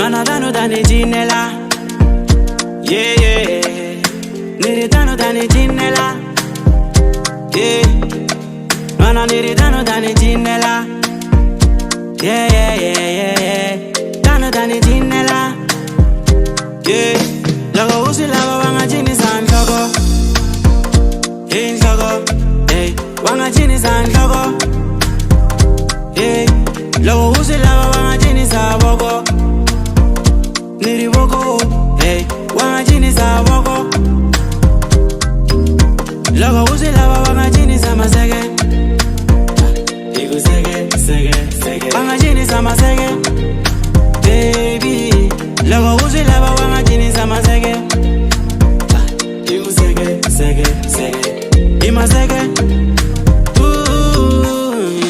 Nana dano dani jinela. Yeah, yeah. Niri dano dani jinela. Yeah. Nana niri dano dani jinela. Yeah, yeah, yeah, yeah, yeah. Dano dani jinela. Yeah. Logo usi lava wanga jini san logo. In logo. Hey. Wanga jini san logo. Hey. Logo usi lava wanga jini san logo. Niri woko. Hey. Wanga jini san logo. Logo usi lava wanga jini san masege. Igu sege, sege, sege. Wanga jini san masege. Baby. Logo usi lava wanga jini san masege. Igu sege, sege, sege. Ima sege.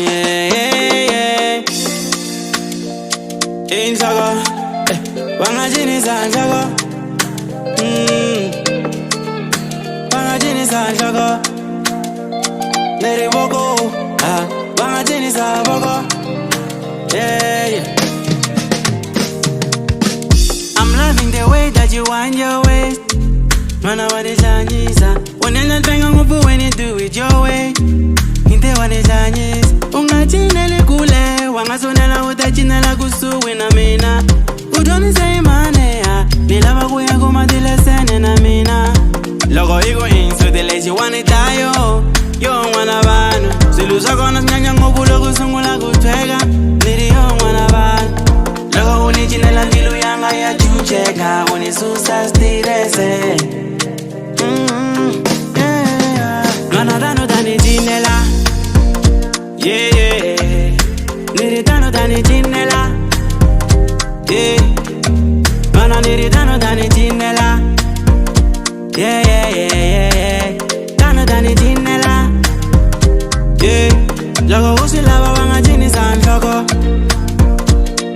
Yeah, yeah, yeah. In sago. Wanga jini san sago. Wanga jini san sago. Let it go. Wanga jini san sago. Yeah, yeah. I'm loving the way that you wind your waist. Mana wanijanyisa. Wanena twenga nguvu when you do it your way. Inte wanijanyisa. Ungachinele kule. Wangasonela utachinela kusuwi na mina. Udoni say mane ya. Nilava kuya kumadile sene na mina. Logo igo inso de leche wanitayo. Yo wana banu. Silusa kona nyanya nguvu logo sungula kutwega. Niri yo wana banu. Logo unichinela ndilu yanga ya chucheka. Unisusa stirese. Nana dano dani jinela. Yeah, yeah. Niri dano dani jinela. Yeah. Nana niri dano dani jinela. Yeah, yeah, yeah, yeah, yeah. Dano dani jinela. Yeah. Logo usi lava wanga jini san logo.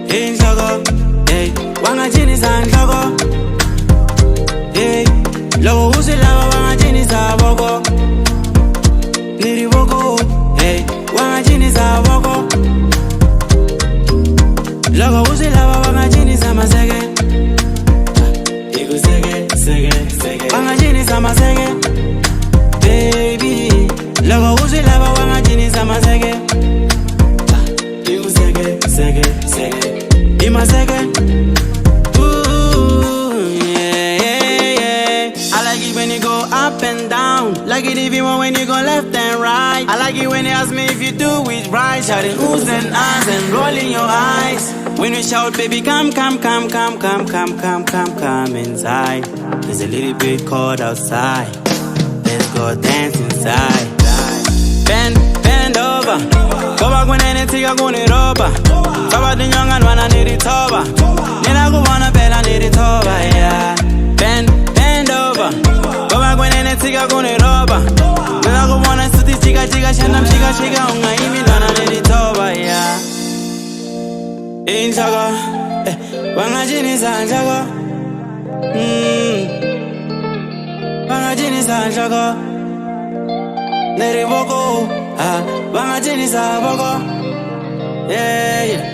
In logo. Hey. Wanga jini san logo. Hey. Logo usi lava wanga jini san logo. Niri woko. Hey. Wanga jini san logo. Logo usi lava wanga jini san masege. Igu sege, sege, sege. Wanga jini san masege. Baby. Logo usi lava wanga jini san masege. Igu sege, sege, sege. Ima sege. Yeah, yeah, yeah. I like it when you go up and down. Like it even when you go left and right. I like it when you ask me if you do it right. Shouting oohs and ahs and rolling your eyes. When we shout, baby, come, come, come, come, come, come, come, come, come inside. There's a little bit cold outside. Let's go dance inside. Bend over. Go back when anything I gonna roba. Baba the young and wanna need it over. Nina go wanna bed, I need it over, yeah. Bend over. Go back when anything I gonna roba. Nina go wanna sit this chica, shandam chica, unga imi dana need it over, yeah. In sago, wanga jini san sago. Wanga jini san sago. Neri woko, wanga jini san sago. Yeah, yeah.